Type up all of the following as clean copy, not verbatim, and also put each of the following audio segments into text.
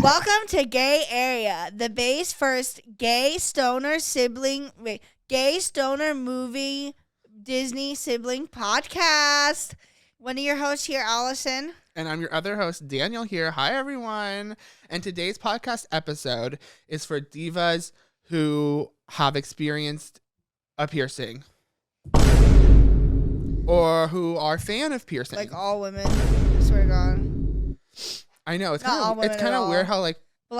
Welcome to Gay Area, the Bay's first gay stoner movie Disney sibling podcast. One of your hosts here, Allison. And I'm your other host, Daniel here. Hi, everyone. And today's podcast episode is for divas who have experienced a piercing or who are a fan of piercing. Like all women, I swear to God. I know it's kind of weird how like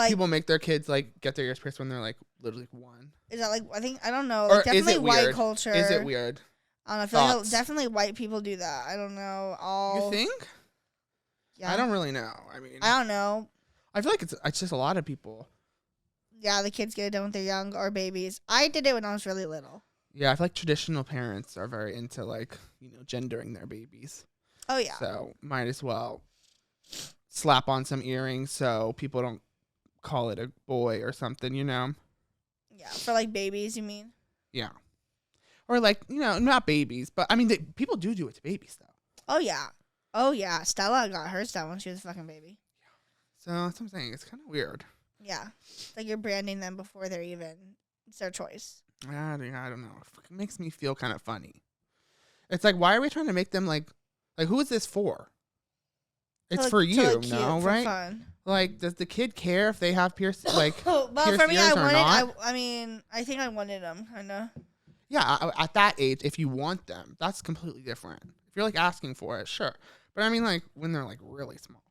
people make their kids like get their ears pierced when they're like literally 1. Is that like I don't know. Or Like, definitely is it white weird? culture. Is it weird? I don't know. I feel like definitely white people do that. I don't know. You think? Yeah. I don't really know. I don't know. I feel like it's just a lot of people. Yeah, the kids get it done when they're young or babies. I did it when I was really little. Yeah, I feel like traditional parents are very into like, gendering their babies. Oh yeah. So might as well slap on some earrings so people don't call it a boy or something, Yeah, for like babies, you mean? Yeah. Or like, not babies, but I mean, people do it to babies though. Oh yeah. Oh yeah. Stella got hers done when she was a fucking baby. So that's what I'm saying. It's kind of weird. Yeah. Like you're branding them before it's their choice. I don't know. It makes me feel kind of funny. It's like, why are we trying to make them like who is this for? It's for you, no, right? Fun. Like, does the kid care if they have pierced well, for me, I think I wanted them, kind of. Yeah, at that age, if you want them, that's completely different. If you're like asking for it, sure. But I mean, like when they're like really small.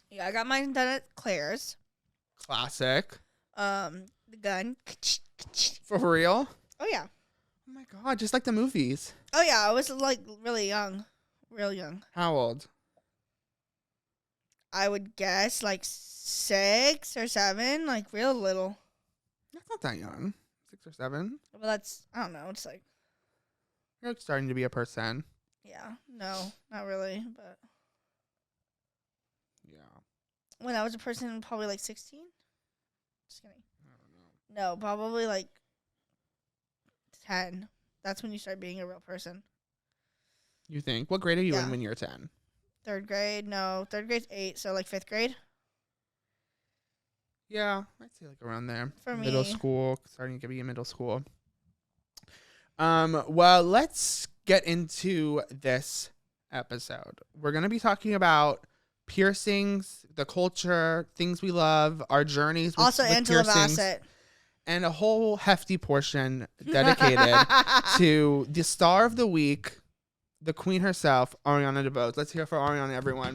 Yeah, I got mine done at Claire's. Classic. The gun. For real? Oh yeah. Oh my God, just like the movies. Oh yeah, I was like really young, real young. How old? I would guess like 6 or 7, like real little. That's not that young. 6 or 7. Well, that's, I don't know. It's like you're like starting to be a person. Yeah, no, not really, but yeah. When I was a person, probably like 16. Just kidding. I don't know. No, probably like 10. That's when you start being a real person. You think? What grade are you in when you're 10? 3rd grade? No, 3rd grade's 8, so like 5th grade. Yeah, I'd say like around there. For me. Middle school, starting to be in middle school. Well, let's get into this episode. We're going to be talking about piercings, the culture, things we love, our journeys with Angela piercings, Bassett. and a whole hefty portion dedicated to the star of the week, the queen herself, Ariana DeBose. Let's hear for Ariana, everyone.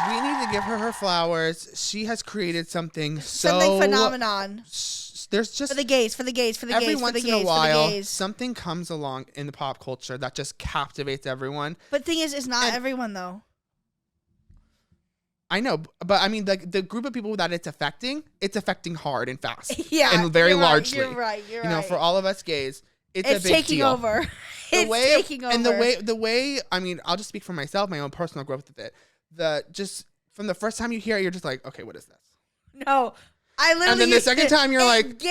We need to give her flowers. She has created something phenomenon. There's just for the gays. Every once in a while, something comes along in the pop culture that just captivates everyone. But thing is, it's not everyone though. I know, but I mean, the group of people that it's affecting hard and fast. Yeah, and very largely. You're right. For all of us gays, it's a big taking deal. over. Taking over. And the way, I mean, I'll just speak for myself, my own personal growth with it. Just from the first time you hear it, you're just like, okay, what is this? No, I literally. And then the second time you're like,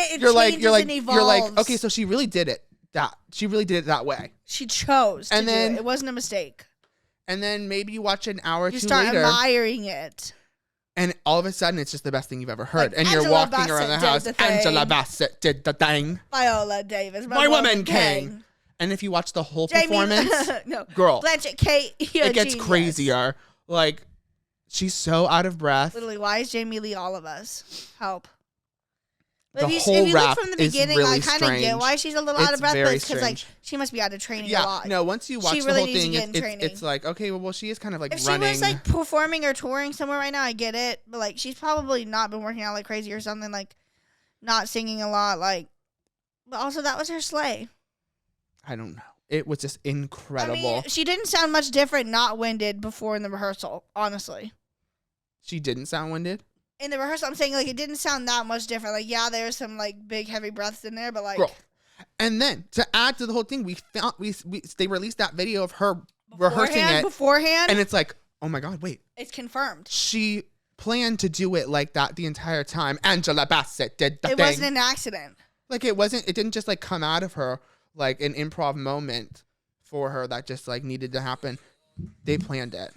okay, so she really did it. She really did it that way. She chose to do it. It wasn't a mistake. And then maybe you watch an hour or two later. You later. start admiring it. And all of a sudden, it's just the best thing you've ever heard. Like, and Angela you're walking Bassett around the did house. the thing. Angela Bassett did the thing. Viola Davis. My woman king. And if you watch the whole performance, girl, Blanchett Kate, it gets crazier. Like, she's so out of breath. Literally, why is Jamie Lee all of us? Help. The whole rap from the beginning, really I kind of get why she's a little out of breath, because like she must be out of training a lot. No, once you watch the whole thing, it's like, okay, well, she is kind of like running. If she was like performing or touring somewhere right now, I get it. But like, she's probably not been working out like crazy or something, like not singing a lot. Like, but also that was her sleigh. I don't know. It was just incredible. I mean, she didn't sound much different, not winded, before in the rehearsal. Honestly, she didn't sound winded. In the rehearsal, I'm saying like it didn't sound that much different. Like, yeah, there's some like big heavy breaths in there, but like. Girl. And then to add to the whole thing, they released that video of her rehearsing it beforehand, and it's like, oh my God, wait, it's confirmed. She planned to do it like that the entire time. Angela Bassett did the thing. It wasn't an accident. Like it didn't just like come out of her like an improv moment for her that just like needed to happen. They planned it.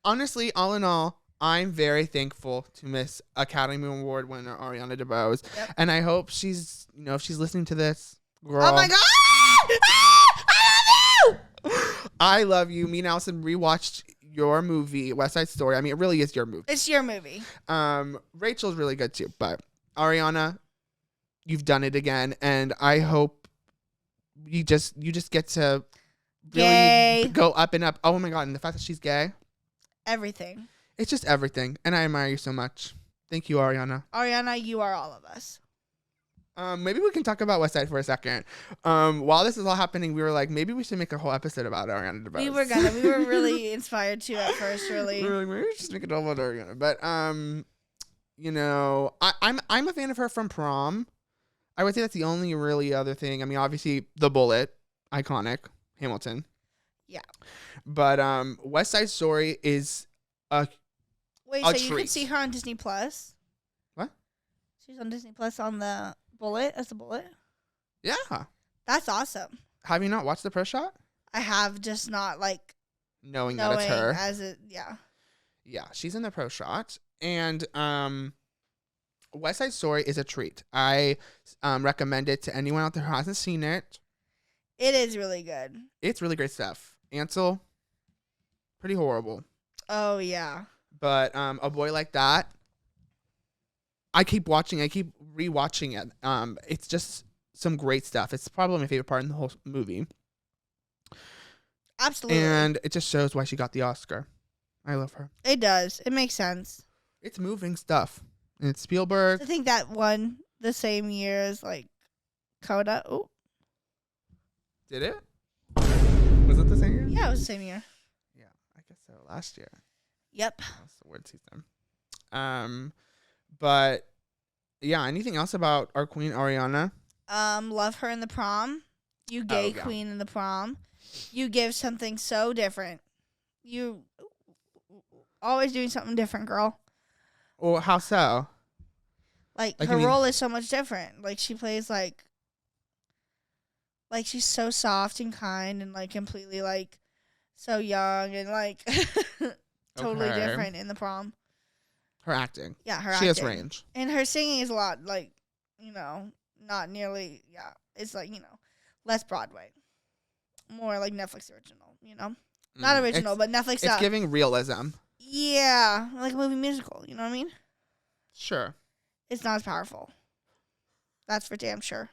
Honestly, all in all, I'm very thankful to Miss Academy Award winner Ariana DeBose. Yep. And I hope she's, if she's listening to this, girl. Oh my God! Ah! I love you! I love you. Me and Allison rewatched your movie, West Side Story. I mean, it really is your movie. It's your movie. Rachel's really good too, but Ariana, you've done it again, and I hope you just get to really Gay. go up and up. Oh my God, and the fact that she's gay, Everything. it's just everything, and I admire you so much. Thank you, Ariana. Ariana, you are all of us. Maybe we can talk about West Side for a second. While this is all happening, we were like, maybe we should make a whole episode about Ariana DeBose. We were really inspired to at first, really. We were like, maybe we should just make it all about Ariana. But I'm a fan of her from Prom. I would say that's the only really other thing. I mean, obviously The Bullet, iconic, Hamilton. Yeah. But West Side Story is Wait, a so you treat. can see her on Disney Plus? What? She's on Disney Plus on the Bullet as a Bullet? Yeah. That's awesome. Have you not watched the press shot? I have, just not like Knowing that it's her. as it. Yeah. Yeah, she's in the pro shot. And West Side Story is a treat. I recommend it to anyone out there who hasn't seen it. It is really good. It's really great stuff. Ansel, pretty horrible. Oh yeah. But A Boy Like That, I keep rewatching it. It's just some great stuff. It's probably my favorite part in the whole movie. Absolutely. And it just shows why she got the Oscar. I love her. It does. It makes sense. It's moving stuff. And it's Spielberg. I think that won the same year as like Coda. Oh, Did it? Was it the same year? yeah, it was the same year. Yeah, I guess so. Last year. Yep. That's the word season. But yeah, anything else about our queen Ariana? Love her in the Prom. You gay yeah. queen in the Prom. You give something so different. You always doing something different, girl. Well, how so? Like Like, her you mean- role is so much different. Like she plays like she's so soft and kind and like completely like so young and like totally Okay. different in the Prom. Her acting. Yeah, her She has acting. range. And her singing is a lot like, not nearly, it's like, less Broadway. More like Netflix original, Not original, but Netflix It's stuff. giving realism. Yeah, like a movie musical, you know what I mean? Sure. It's not as powerful. That's for damn sure.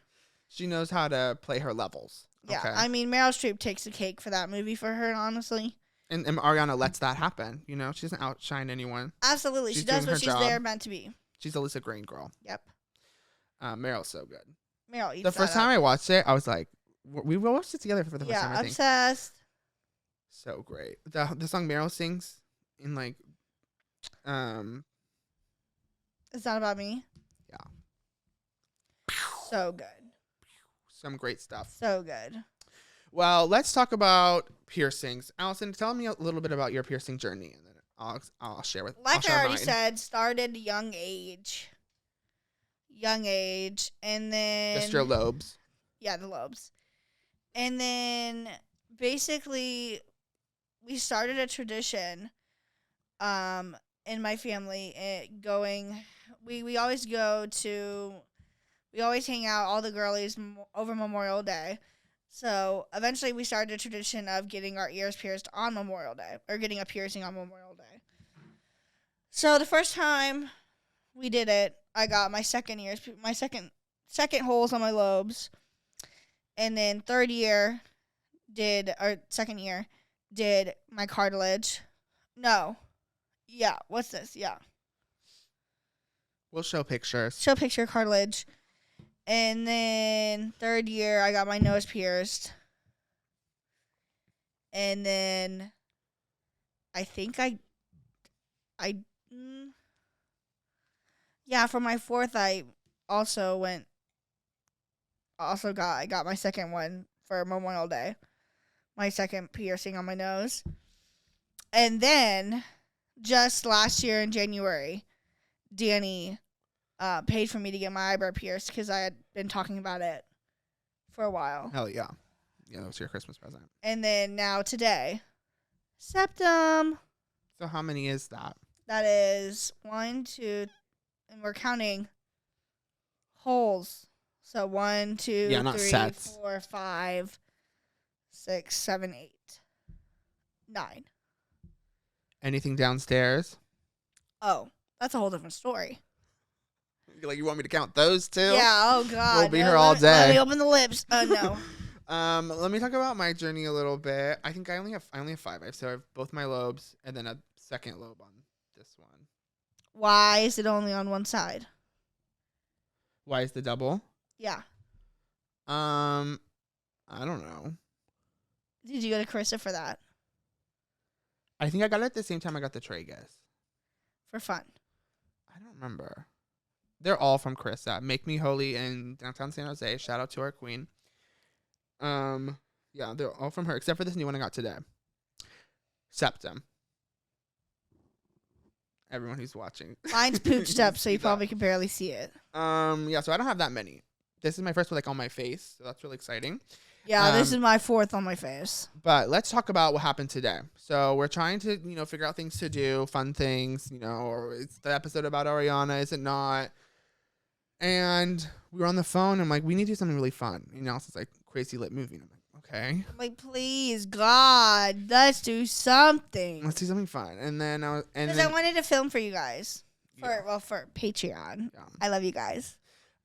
She knows how to play her levels. Yeah, Okay. I mean, Meryl Streep takes the cake for that movie for her, honestly. And Ariana lets that happen. She doesn't outshine anyone. Absolutely. She's She does doing what her she's job. there meant to be. She's Alyssa Green girl. Yep. Meryl's so good. Meryl eats The first time I watched it, I was like, we watched it together for the first time, I think. obsessed. So great. The song Meryl sings in like, It's not about me. Yeah. So good. some great stuff. So good. Well, let's talk about piercings. Allison, tell me a little bit about your piercing journey, and then I'll share with. I'll Like share I already mine. said, started young age, and then Just your lobes. Yeah, the lobes, and then basically we started a tradition, in my family. We always hang out, all the girlies, over Memorial Day. So eventually we started a tradition of getting our ears pierced on Memorial Day, or getting a piercing on Memorial Day. So the first time we did it, I got my second holes on my lobes. And then second year did my cartilage. No. Yeah, what's this? Yeah. We'll show pictures. Show picture cartilage. And then third year, I got my nose pierced. And then I think for my fourth, I got my second one for Memorial Day. My second piercing on my nose. And then just last year in January, Danny paid for me to get my eyebrow pierced because I had been talking about it for a while. Hell yeah. Yeah, that was your Christmas present. And then now today, septum. So how many is that? That is 1, 2, and we're counting holes. So 1, 2, Yeah, not 3, sets. 4, 5, 6, 7, 8, 9. Anything downstairs? Oh, that's a whole different story. Like, you want me to count those two? Yeah. Oh God. We'll be here all Let day. me open the lips. Oh no. Let me talk about my journey a little bit. I think I only have 5. So I have both my lobes and then a second lobe on this one. Why is it only on one side? Why is the double? Yeah. I don't know. Did you go to Carissa for that? I think I got it at the same time I got the tragus. For fun. I don't remember. They're all from Carissa. Make Me Holy in downtown San Jose. Shout out to our queen. Yeah, they're all from her except for this new one I got today. Septum. Everyone who's watching. Mine's pooched up, so you See that. probably can barely see it. Yeah, so I don't have that many. This is my first one like on my face, so that's really exciting. Yeah, this Um, is my 4th on my face. But let's talk about what happened today. So we're trying to, figure out things to do, fun things, or it's the episode about Ariana, is it not? And we were on the phone. I'm like, we need to do something really fun. It's like crazy lit movie. And I'm like, okay, I'm like, please, God, let's do something. let's do something fun. And then Because I wanted to film for you guys. Yeah. For Patreon. Yeah. I love you guys.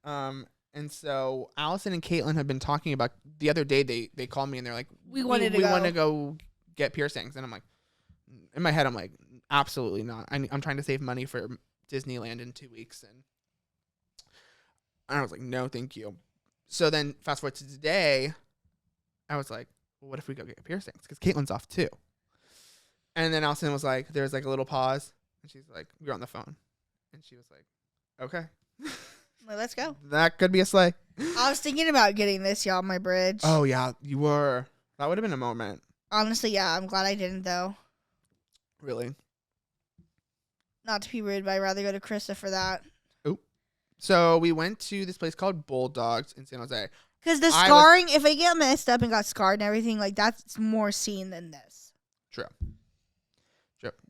And so Allison and Caitlin have been talking about the other day. They called me and they're like, We want to to go get piercings. And I'm like, in my head, I'm like, absolutely not. I'm trying to save money for Disneyland in 2 weeks. And I was like, no, thank you. So then fast forward to today, I was like, well, what if we go get piercings? Because Caitlin's off too. And then Allison was like, there's like a little pause. And she's like, we were on the phone. And she was like, okay. Well, let's go. That could be a sleigh. I was thinking about getting this, y'all, my bridge. Oh, yeah, you were. That would have been a moment. Honestly, yeah, I'm glad I didn't, though. Really. Not to be rude, but I'd rather go to Krista for that. So we went to this place called Bulldogs in San Jose. Because the scarring, if I get messed up and got scarred and everything, like, that's more seen than this. True.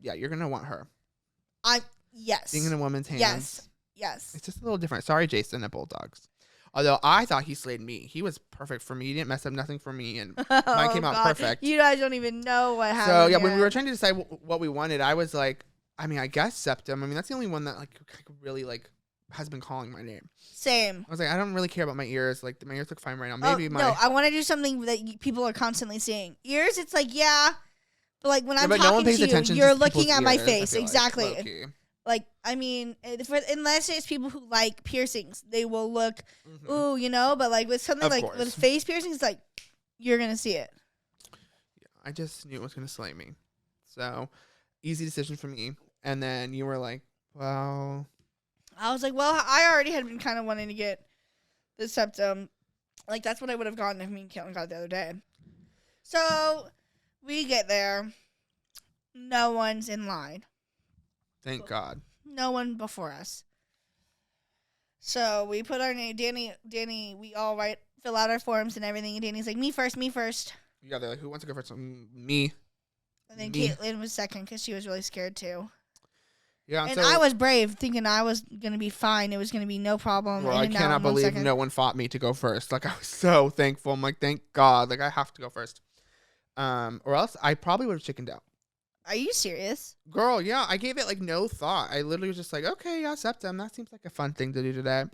Yeah, you're going to want her. Yes. Being in a woman's hands. Yes. It's just a little different. Sorry, Jason at Bulldogs. Although I thought he slayed me. He was perfect for me. He didn't mess up nothing for me. And mine came out perfect. You guys don't even know what happened. So, yeah, yet. when we were trying to decide what we wanted, I was like, I guess Septum. That's the only one that, like, really, like, has been calling my name. Same. I was like, I don't really care about my ears. Like, my ears look fine right now. Maybe No, I want to do something that people are constantly seeing. Ears, it's like, yeah. But, like, when I'm talking no one pays to you, attention you're to looking at people's my ears, face. I feel Exactly. Like, low-key. Like, unless it's people who like piercings, they will look, ooh, but like with something Of like course. with face piercings, like, you're going to see it. Yeah, I just knew it was going to slay me. So, easy decision for me. And then you were like, well. I was like, well, I already had been kind of wanting to get the septum. Like, that's what I would have gotten if me and Caitlin got it the other day. So, we get there. No one's in line. Thank God. No one before us. So we put our name, Danny, we all fill out our forms and everything. And Danny's like, me first. Yeah, they're like, who wants to go first? Me. And then Me. Caitlin was second because she was really scared too. Yeah, And so, I was brave, thinking I was going to be fine. It was going to be no problem. well, in I and out cannot in 1 believe second. no one fought me to go first. Like, I was so thankful. I'm like, thank God. Like, I have to go first. Or else I probably would have chickened out. Are you serious? Girl, yeah, I gave it like no thought. I literally was just like, okay, yeah, septum. That seems like a fun thing to do today.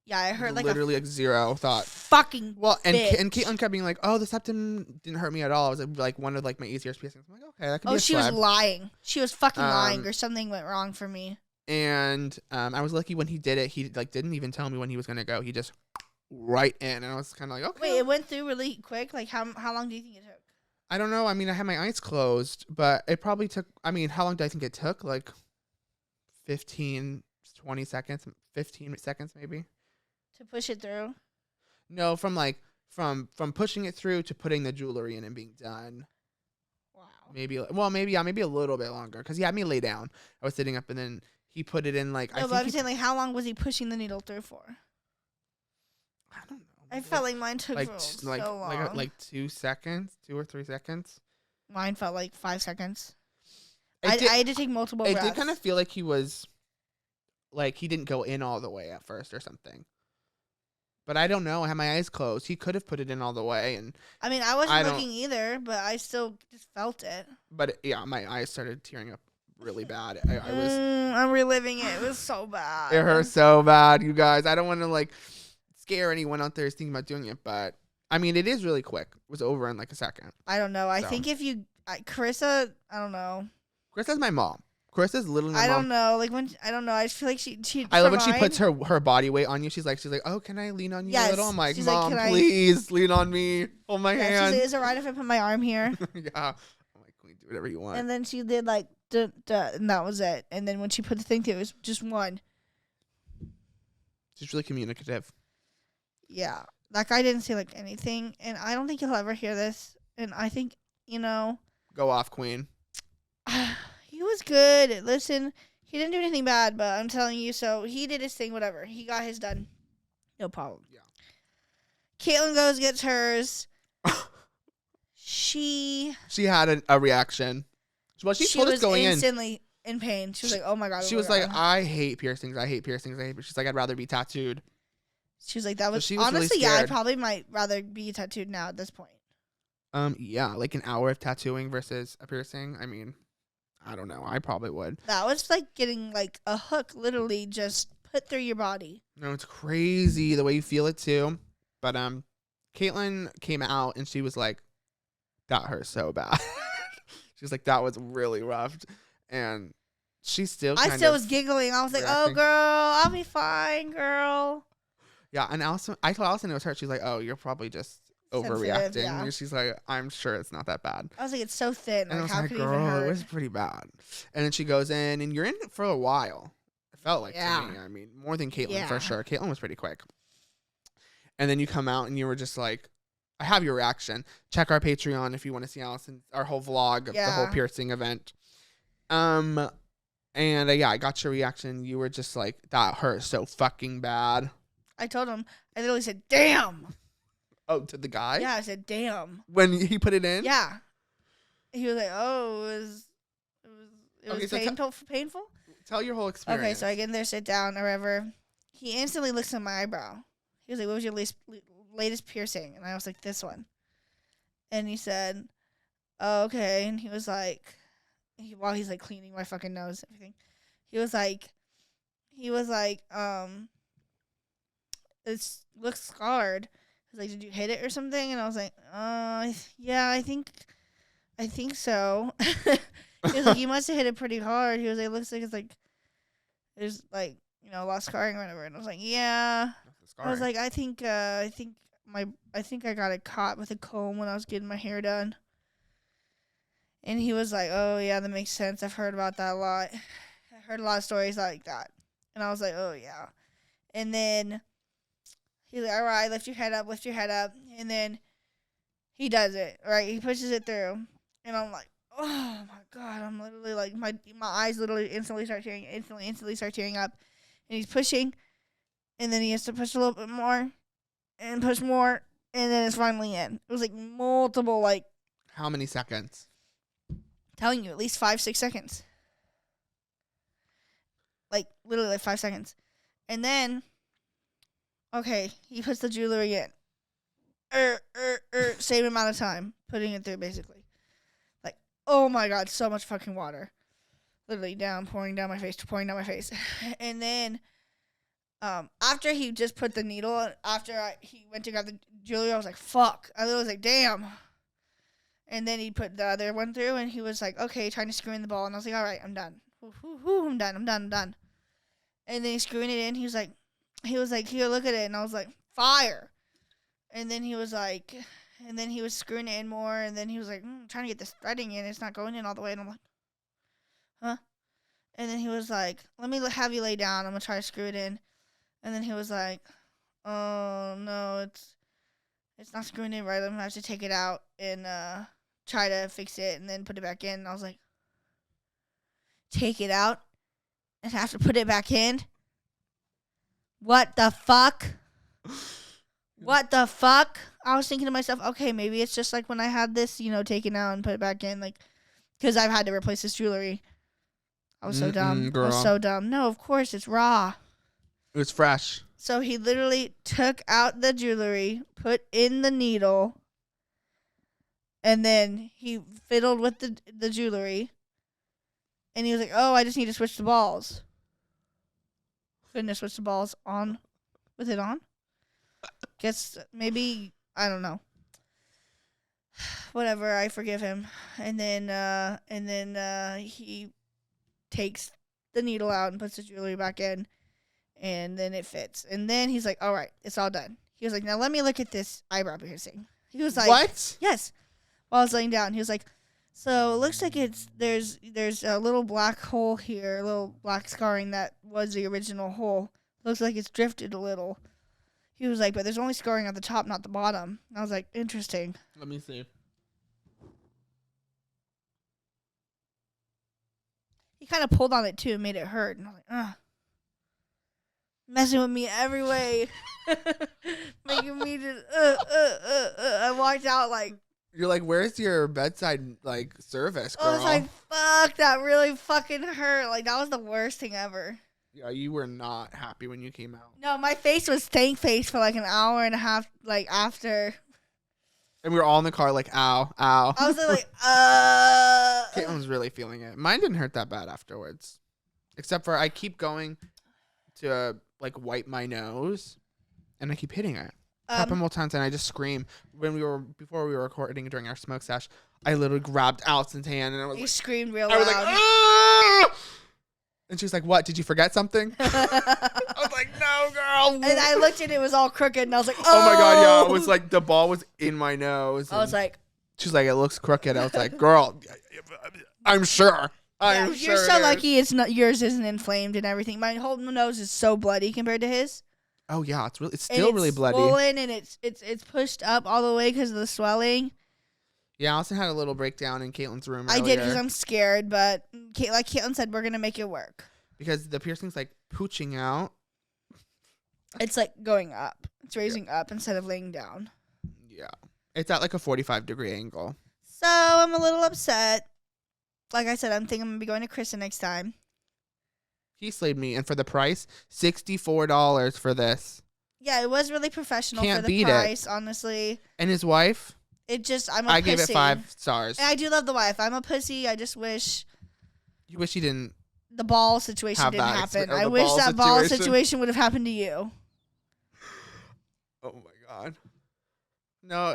Yeah, I heard like literally like zero thought. fucking Well, and bitch. and Caitlin kept being like, oh, the septum didn't hurt me at all. It was like one of like my easier piercings. I'm like, okay, that could be a she was slab. lying. She was fucking lying, Um, or something went wrong for me. And I was lucky when he did it. He like didn't even tell me when he was gonna go. He just right in, and I was kind of like, okay. Wait, it went through really quick. Like how long do you think it took? I don't know. I had my eyes closed, but it probably took. How long do I think it took? Like 15, 20 seconds, 15 seconds maybe. To push it through? No, from pushing it through to putting the jewelry in and being done. Wow. Maybe a little bit longer because he had me lay down. I was sitting up, and then he put it in like. No, but I'm saying, like, how long was he pushing the needle through for? I don't know. I felt like mine took like so like long. like 2 seconds, 2 or 3 seconds. Mine felt like 5 seconds. I had to take multiple It breaths. did kind of feel like he was, like, he didn't go in all the way at first or something. But I don't know. I had my eyes closed. He could have put it in all the way, and I mean, I I wasn't don't- looking either, but I still just felt it. but yeah, my eyes started tearing up really bad. I was. I'm reliving it. It was so bad. It hurt so bad, you guys. I don't want to like scare anyone out there who's thinking about doing it, but I mean, it is really quick. It was over in like a second. I don't know. I So. think if you, Carissa, I don't know. Carissa's my mom. Carissa's literally my I mom. don't know. Like when I don't know. I just feel like she. I love for when she mine- puts her body weight on you. She's like, oh, can I lean on you a Yes. little? I'm like, She's like, Mom, "Can I-" please lean on me. Hold my Yeah, she's hand. like, is it right if I put my arm here? Yeah. I'm like, can we do whatever you want? And then she did like, duh, duh, and that was it. And then when she put the thing through, it was just one. She's really communicative. Yeah, that guy didn't say like anything, and I don't think he'll ever hear this. And I think Go off, Queen. he was good. Listen, he didn't do anything bad, but I'm telling you, so he did his thing. Whatever, he got his done. No problem. Yeah. Caitlyn goes gets hers. She had a reaction. Well, she told us was going in. instantly in pain. She was like, "Oh my god." She oh my was like, God." I hate piercings. I hate piercings. She's like, I'd rather be tattooed. She was like, "That was she was really honestly, yeah. I scared. probably might rather be tattooed now at this point." Yeah, like an hour of tattooing versus a piercing. I mean, I don't know. I probably would. That was like getting like a hook, literally just put through your body. No, it's crazy the way you feel it too. But Caitlyn came out and she was like, that hurt so bad. She was like, that was really rough. And she still I kind still of- was giggling. I was like, reacting. "Oh, girl, I'll be fine, girl." Yeah, and Allison, I told Allison it was hurt. She's like, oh, you're probably just Sensitive, overreacting. yeah. And she's like, I'm sure it's not that bad. I was like, "It's so thin. And I Like, was how like, could it even girl, hurt?" it was pretty bad. And then she goes in, and you're in it for a while. It felt like Yeah. to me. I mean, more than Caitlyn Yeah. for sure. Caitlyn was pretty quick. And then you come out, and you were just like, I have your reaction. Check our Patreon if you want to see Allison, our whole vlog of the whole Yeah. piercing event. And yeah, I got your reaction. You were just like, that hurt so fucking bad. I told him. I literally said, "Damn." Oh, to the guy? Yeah, I said, "Damn." When he put it in? Yeah. He was like, "Oh, it was Okay, so painful." Tell your whole experience. Okay, so I get in there, sit down, or whatever. He instantly looks at my eyebrow. He was like, "What was your latest piercing?" And I was like, "This one." And he said, "Oh, okay." And he was like, while he's like cleaning my fucking nose, and everything, he was like, "It looks scarred." He was like, "Did you hit it or something?" And I was like, "Yeah, I think so." He was like, "You must have hit it pretty hard." He was like, "It looks like there's like, a lot of scarring or whatever." And I was like, "Yeah." I was like, I think I got it caught with a comb when I was getting my hair done." And he was like, "Oh yeah, that makes sense. I've heard about that a lot. I heard a lot of stories like that." And I was like, "Oh yeah." And then he's like, "All right, lift your head up." And then he does it, right? He pushes it through. And I'm like, "Oh my god." I'm literally like, my eyes literally instantly start tearing up. And he's pushing. And then he has to push a little bit more. And push more. And then it's finally in. It was like multiple, like, how many seconds? telling you, at least 5-6 seconds. Like, literally, like 5 seconds. And then, okay, he puts the jewelry in. Same amount of time putting it through, basically. Like, oh my god, so much fucking water. Literally pouring down my face. And then, after he just put the needle, he went to grab the jewelry, I was like, fuck. I literally was like, damn. And then he put the other one through, and he was like, okay, trying to screw in the ball. And I was like, all right, I'm done. I'm done. And then he's screwing it in. He was like, here, look at it. And I was like, fire. And then he was screwing it in more. And then he was like, trying to get this threading in. It's not going in all the way. And I'm like, huh? And then he was like, let me have you lay down. I'm going to try to screw it in. And then he was like, oh, no, it's not screwing in right. I'm going to have to take it out and try to fix it and then put it back in. And I was like, take it out and have to put it back in? What the fuck? What the fuck? I was thinking to myself, okay, maybe it's just like when I had this, taken out and put it back in, like, because I've had to replace this jewelry. I was so dumb. I girl. was so dumb. No, of course it's raw. It was fresh. So he literally took out the jewelry, put in the needle, and then he fiddled with the jewelry. And he was like, "Oh, I just need to switch the balls." Couldn't have switched the balls on with it on. Guess maybe, I don't know. Whatever, I forgive him. And then he takes the needle out and puts the jewelry back in, and then it fits. And then he's like, "All right, it's all done." He was like, "Now let me look at this eyebrow piercing." He was like, What? "Yes." While I was laying down, he was like, "So it looks like there's a little black hole here, a little black scarring that was the original hole. Looks like it's drifted a little." He was like, "But there's only scarring at the top, not the bottom." And I was like, "Interesting." Let me see. He kind of pulled on it too and made it hurt. And I was like, ugh. Messing with me every way. Making me just, I walked out like, You're like, where's your bedside like service, girl? I was like, fuck, that really fucking hurt. Like, that was the worst thing ever. Yeah, you were not happy when you came out. No, my face was stank face for like an hour and a half, like, after. And we were all in the car like, ow, ow. I was like, Caitlin was really feeling it. Mine didn't hurt that bad afterwards. Except for I keep going to like wipe my nose and I keep hitting it. A couple more times and I just scream. Before we were recording during our smoke sesh, I literally grabbed Allison's hand and I was You like, screamed real I was loud. like, ah! And she was like, "What? Did you forget something?" I was like, "No, girl." And I looked and it was all crooked and I was like, Oh my god, yeah. It was like the ball was in my nose. I was like, she's like, "It looks crooked." I was like, "Girl, I'm sure. yeah, I'm sure." you're so it is." lucky it's not yours isn't inflamed and everything. My whole nose is so bloody compared to his. Oh yeah, it's And still really bloody. Swollen and it's pushed up all the way because of the swelling. Yeah, Allison had a little breakdown in Caitlin's room. I did because earlier I'm scared, but like Caitlin said, we're gonna make it work. because the piercing's like pooching out. It's like going up. It's raising up instead of laying down. Yeah, it's at like a 45-degree angle. So I'm a little upset. Like I said, I'm thinking I'm gonna be going to Kristen next time. He slayed me, and for the price, $64 for this. Yeah, it was really professional Can't for the beat it. price, honestly. And his wife, I'm a I pussy. gave it 5 stars. And I do love the wife. I'm a pussy. I just wish You wish he didn't. the ball situation Have didn't that happen. or I the wish ball that ball situation. situation would have happened to you. Oh my god. No,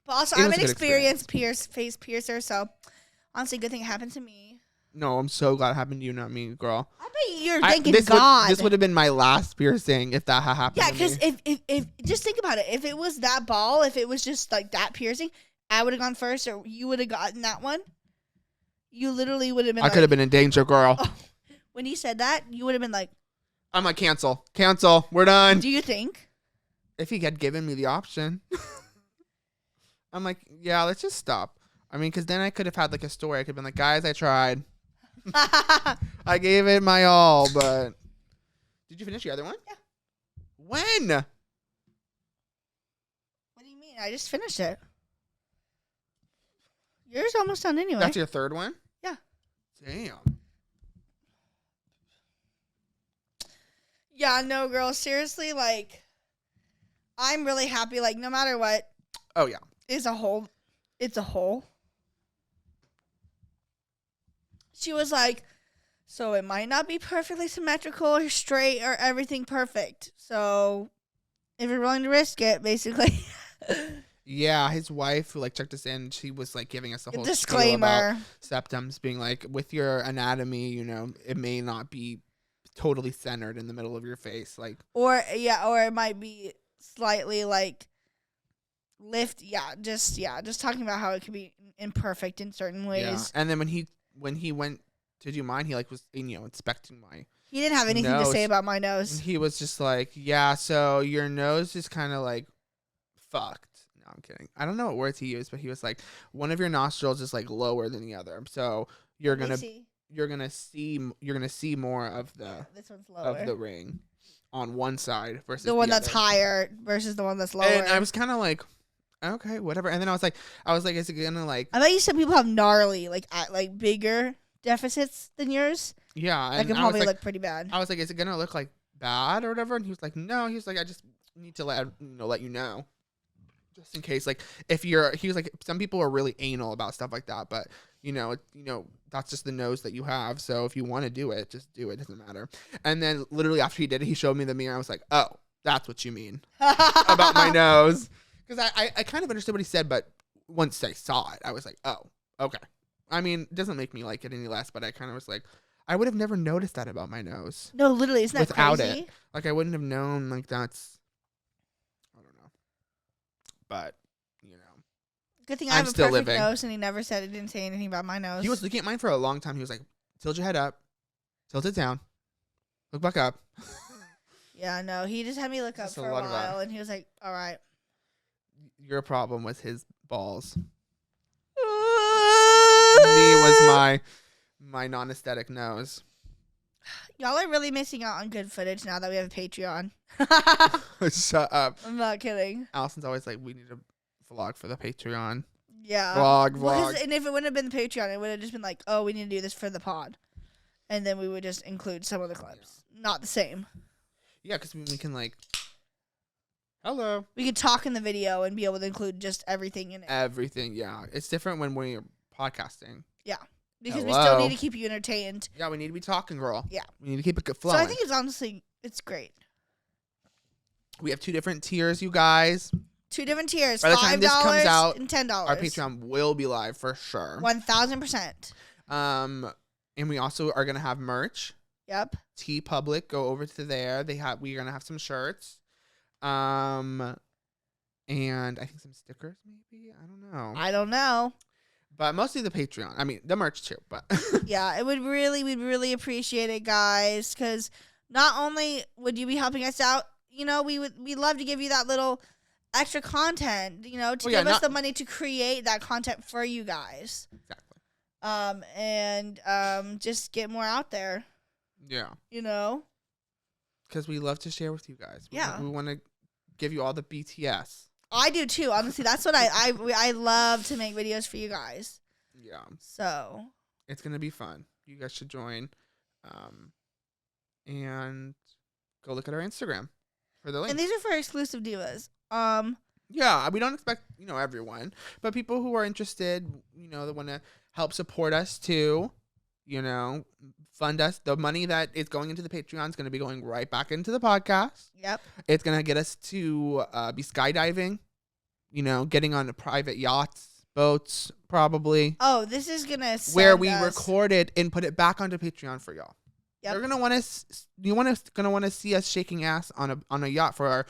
But also, It I'm was an a good experienced face piercer, so honestly, good thing it happened to me. No, I'm so glad it happened to you, not me, girl. I bet you're I- thanking this God. This would have been my last piercing if that had happened. Yeah, to because me. if just think about it. If it was that ball, if it was just like that piercing, I would have gone first, or you would have gotten that one. You literally would have been. I could have been in danger, girl. Oh, when he said that, you would have been like, I'm like, cancel, we're done. "Do you think?" If he had given me the option, I'm like, yeah, let's just stop. I mean, because then I could have had like a story. I could have been like, guys, I tried. I gave it my all, but did you finish your other one? Yeah. When? What do you mean? I just finished it. Yours almost done anyway. That's your third one? Yeah. Damn. Yeah, no, girl. Seriously, like, I'm really happy. Like, no matter what, Oh yeah. it's a hole. It's a hole. She was like, so it might not be perfectly symmetrical or straight or everything perfect. So if you're willing to risk it, basically. Yeah, his wife who like checked us in, she was like giving us a whole spiel Disclaimer. about septums being like, with your anatomy, you know, it may not be totally centered in the middle of your face, like. Or it might be slightly like just talking about how it could be imperfect in certain ways. Yeah. And then when he went to do mine, he like was inspecting my. He didn't have anything to nose. say about my And nose. he was just like, yeah, so your nose is kind of like fucked. No, I'm kidding. I don't know what words he used, but he was like, one of your nostrils is like lower than the other, so you're Let me gonna see more of the This one's lower. of the ring on one side versus The one that's other. higher versus the one that's lower. And I was kind of like, okay, whatever. And then I was like, is it gonna like? I bet you some people have gnarly, like bigger deficits than yours, Yeah, that and could I was probably like, look pretty bad. I was like, is it gonna look like bad or whatever? And he was like, no. He was like, I just need to let you know, just in case. Like, he was like, some people are really anal about stuff like that, but that's just the nose that you have. So if you want to do it, just do it. It doesn't matter. And then literally after he did it, he showed me the mirror. I was like, oh, that's what you mean about my nose. Because I kind of understood what he said, but once I saw it, I was like, oh, okay. I mean, it doesn't make me like it any less, but I kind of was like, I would have never noticed that about my nose. No, literally, isn't that without crazy? it. Like, I wouldn't have known, like, that's, I don't know. But, Good thing I I'm have a still perfect living. nose, and he didn't say anything about my nose. He was looking at mine for a long time. He was like, tilt your head up, tilt it down, look back up. Yeah, no, he just had me look up Just a for a lot of while, and he was like, all right. Your problem was his balls. Me was my non-aesthetic nose. Y'all are really missing out on good footage now that we have a Patreon. Shut up. I'm not kidding. Allison's always like, we need a vlog for the Patreon. Yeah. Vlog. And if it wouldn't have been the Patreon, it would have just been like, oh, we need to do this for the pod. And then we would just include some of the clips. Not the same. Yeah, because we can like, hello. We could talk in the video and be able to include just everything in it. Everything, yeah. It's different when we're podcasting. Yeah. Because Hello. we still need to keep you entertained. Yeah, we need to be talking, girl. Yeah. We need to keep it flowing. So I think it's great. We have 2 different tiers, you guys. 2 different tiers. By the time this comes out, $5 and $10. Our Patreon will be live for sure. 1,000%. And we also are gonna have merch. Yep. T Public, go over to there. We're gonna have some shirts. And I think some stickers, maybe. I don't know. But mostly the Patreon. I mean, the merch too. But yeah, we'd really appreciate it, guys. Because not only would you be helping us out, we'd love to give you that little extra content, to give us the money to create that content for you guys. Exactly. And just get more out there. Yeah. Because we love to share with you guys. We want to give you all the BTS. I do too. Honestly, that's what I love to make videos for you guys. Yeah. So it's gonna be fun. You guys should join, and go look at our Instagram for the link. And these are for exclusive divas. Yeah, we don't expect everyone, but people who are interested, that want to help support us too, fund us. The money that is going into the Patreon is going to be going right back into the podcast. Yep. It's going to get us to be skydiving, getting on private yachts, boats, probably. Oh, this is going to where we record it and put it back onto Patreon for y'all. Yep. You're gonna want to see us shaking ass on a yacht for our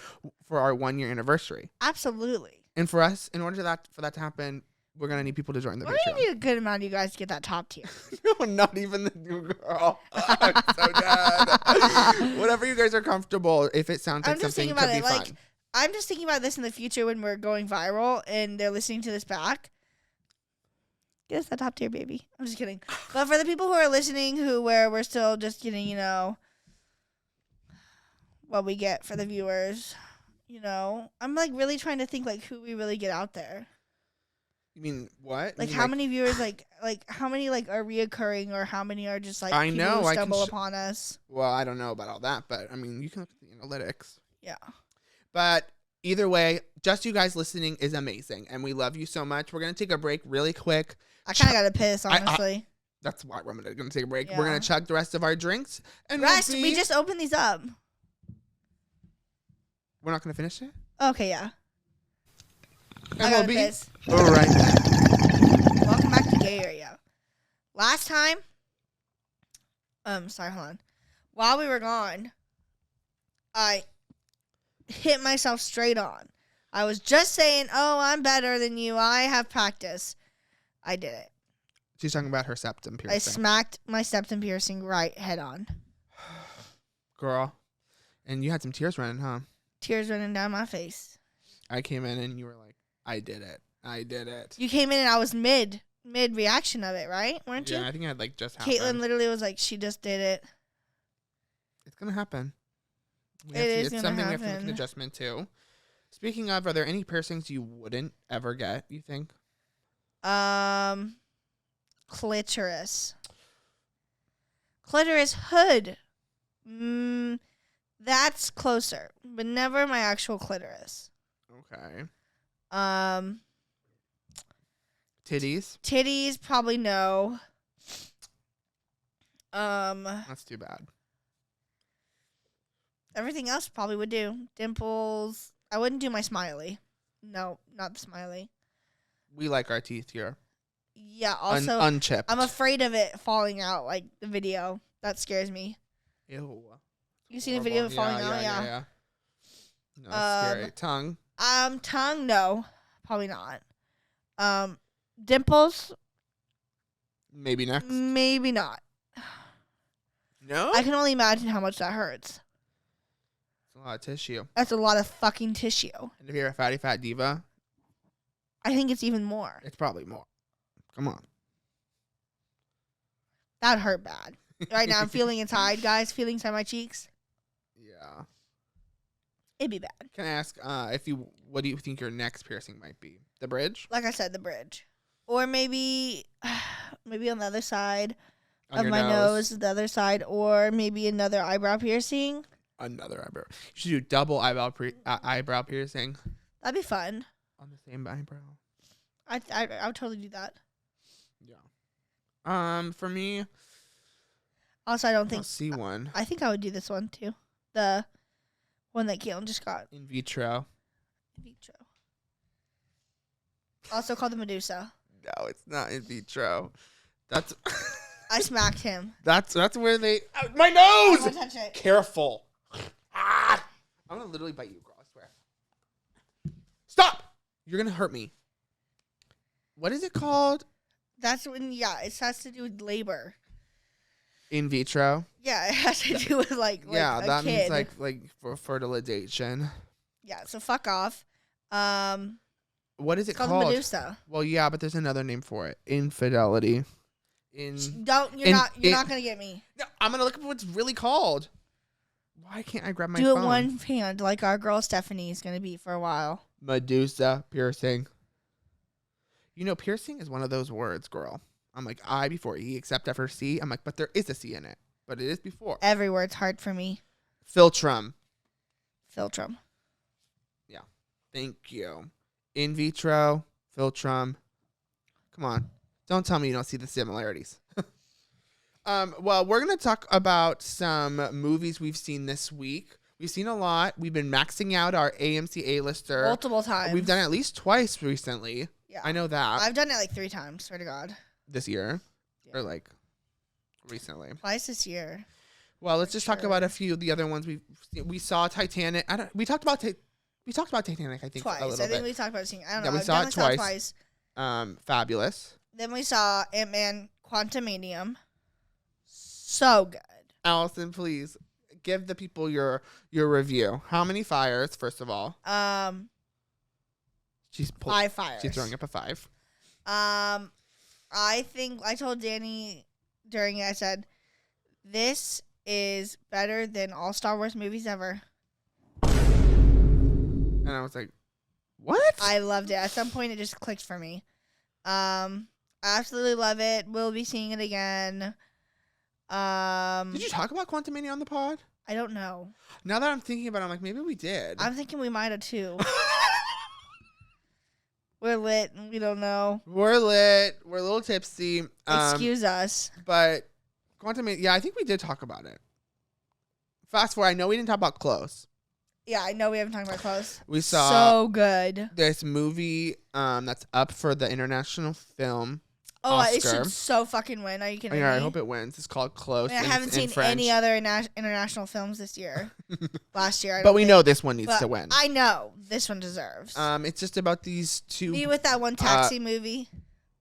1-year anniversary. Absolutely. And for us, in order for that to happen, we're gonna need people to join the Patreon. We're gonna need a good amount of you guys to get that top tier. No, not even the new girl. I'm so dead. Whatever you guys are comfortable. If it sounds like something could be fun. I'm just thinking about this in the future when we're going viral and they're listening to this back. Get us that top tier, baby. I'm just kidding. But for the people who are listening, where we're still just getting, what we get for the viewers, I'm like really trying to think like who we really get out there. You mean what? Like how many viewers like how many like are reoccurring or how many are just like people who stumble upon us? Well, I don't know about all that, but I mean you can look at the analytics. Yeah. But either way, just you guys listening is amazing, and we love you so much. We're gonna take a break really quick. I kind of got to piss, honestly. That's why we're going to take a break. Yeah. We're going to chug the rest of our drinks. And we just opened these up. We're not going to finish it? Okay, yeah. And we'll be piss. all right back. Welcome back to Gay Area. Last time, sorry, hold on. While we were gone, I hit myself straight on. I was just saying, oh, I'm better than you. I have practice. I did it. She's talking about her septum piercing. I smacked my septum piercing right head on. Girl. And you had some tears running, huh? Tears running down my face. I came in and you were like, I did it. I did it. You came in and I was mid reaction of it, right? Weren't you? Yeah, I think it had like just happened. Caitlin literally was like, she just did it. It's going to happen. It's something we have to make an adjustment to. Speaking of, are there any piercings you wouldn't ever get, you think? Clitoris. Clitoris hood. That's closer, but never my actual clitoris. Okay. Titties. Titties, probably no. That's too bad. Everything else probably would do. Dimples. I wouldn't do my smiley. No, not the smiley. We like our teeth here. Yeah, also, unchipped. I'm afraid of it falling out, like the video. That scares me. Ew. You seen a video of it falling out? Yeah. No, that's scary. Tongue. Tongue, no. Probably not. Dimples, Maybe next. maybe not. No? I can only imagine how much that hurts. It's a lot of tissue. That's a lot of fucking tissue. And if you're a fatty fat diva, I think it's even more. it's probably more. Come on. That hurt bad. Right now, I'm feeling inside, guys. Feeling inside my cheeks. Yeah. It'd be bad. Can I ask what do you think your next piercing might be? The bridge? Like I said, the bridge. Or maybe on the other side On of your my nose, the other side. Or maybe another eyebrow piercing. Another eyebrow. You should do double eyebrow piercing That'd be fun. on the same eyebrow. I would totally do that. Yeah. For me, Also, I don't I think... don't see one. I think I would do this one, too. The one that Caitlin just got. In vitro. In vitro. Also called the Medusa. No, it's not in vitro. That's I smacked him. that's where they. Ow, my Don't nose. touch it. Careful. Ah! I'm gonna literally bite you, girl. I swear. Stop! You're gonna hurt me. What is it called? That's when, it has to do with labor. In vitro. Yeah, it has to do with like Yeah, a that kid. means like for fertilization. Yeah, so fuck off. What is it It's called called? the Medusa. Well, yeah, but there's another name for it. Infidelity. You're Not gonna get me. No, I'm gonna look up what's really called. Why can't I grab my Do phone? it one hand like our girl Stephanie is gonna be for a while. Medusa piercing. You know, piercing is one of those words, girl. I'm like I before E, except after C. I'm like, but there is a C in it. But it is before. Every word's hard for me. Philtrum. Philtrum. Yeah. Thank you. In vitro. Philtrum. Come on. Don't tell me you don't see the similarities. Well, we're going to talk about some movies we've seen this week. We've seen a lot. We've been maxing out our AMC A-lister. Multiple times. We've done it at least twice recently. Yeah. I know that. I've done it like 3 times, swear to God. This year. Yeah. Or like recently. Twice this year. Well, let's just talk sure. about a few of the other ones we saw. Titanic. We talked about Titanic, I think, Twice. a little I think bit. we talked about it. I don't Yeah, know. we I've saw it definitely twice. twice. Fabulous. Then we saw Ant-Man Quantumanium. So good. Allison, please give the people your review. How many fires, first of all? She's 5 fires. She's throwing up a 5. I think I told Danny during it, I said, this is better than all Star Wars movies ever. And I was like, what? I loved it. At some point, it just clicked for me. I absolutely love it. We'll be seeing it again. Did you talk about Quantumania on the pod? I don't know. Now that I'm thinking about it, I'm like, maybe we did. I'm thinking we might have too. We're lit and we don't know. We're lit. We're a little tipsy. Excuse us. But Quantumania, yeah, I think we did talk about it. Fast forward, I know we didn't talk about Close. Yeah, I know we haven't talked about Close. We saw so good. this movie that's up for the International Film Oh, it Oscar. should so fucking win. Are you kidding Yeah, me? I hope it wins. It's called Close. I haven't seen any other international films this year. Last year, But we know this one needs to win. I know this one deserves. It's just about these two. Me with that one taxi movie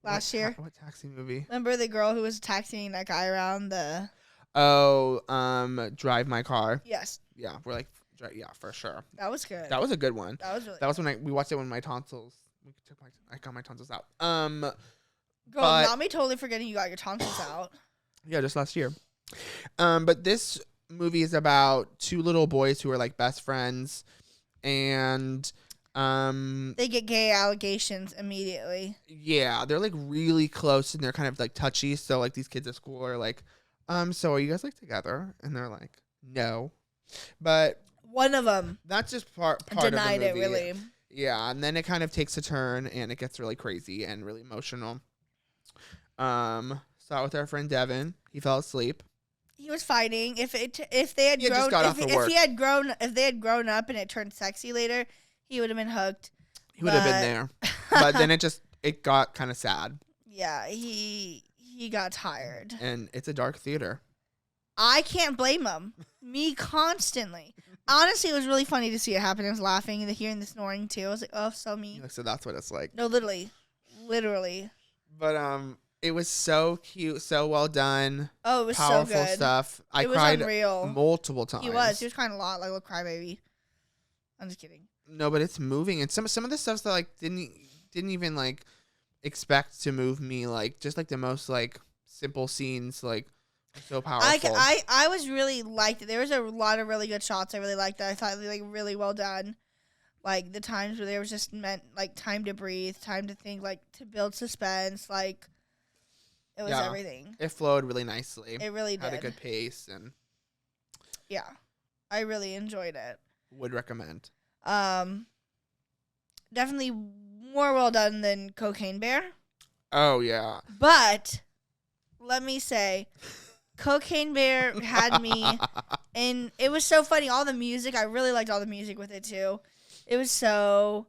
last year. What taxi movie? Remember the girl who was taxiing that guy around the? Oh, Drive My Car. Yes, Yeah, we're like, yeah, for sure. that was good. That was a good one. That was really. That was when we watched it when my tonsils. I got my tonsils out. Girl, but- not me totally forgetting you got your tonsils out. Yeah, just last year. But this movie is about 2 little boys who are like best friends, and They get gay allegations immediately. yeah, they're like really close and they're kind of like touchy. So like these kids at school are like So are you guys like together? And they're like, no. But One of them that's just part denied of it, the movie. really. Yeah, and then it kind of takes a turn and it gets really crazy and really emotional. Saw it with our friend Devin. He fell asleep. He was fighting. If they had He had grown just got off of work. if they had grown up and it turned sexy later, he would have been hooked. He would have been there. But then it got kind of sad. Yeah, he got tired. And it's a dark theater. I can't blame him. Me constantly. Honestly, it was really funny to see it happen. I was laughing and hearing the snoring too. I was like, oh, so me. So that's what it's like. No, literally. But it was so cute, so well done. Oh, it was Powerful so good. stuff. I It was cried unreal. multiple times. He was crying a lot, like a crybaby. I'm just kidding. No, but it's moving, and some of the stuff that like didn't even like expect to move me, like just like the most like simple scenes, like so powerful. I was really liked it. There was a lot of really good shots. I really liked that. I thought they like really well done. Like the times where there was just meant like time to breathe, time to think, like to build suspense. Like it was everything. It flowed really nicely. It really did. Had a good pace, and yeah, I really enjoyed it. Would recommend. Definitely more well done than Cocaine Bear. Oh yeah. But let me say, Cocaine Bear had me, and it was so funny. All the music, I really liked all the music with it too. It was so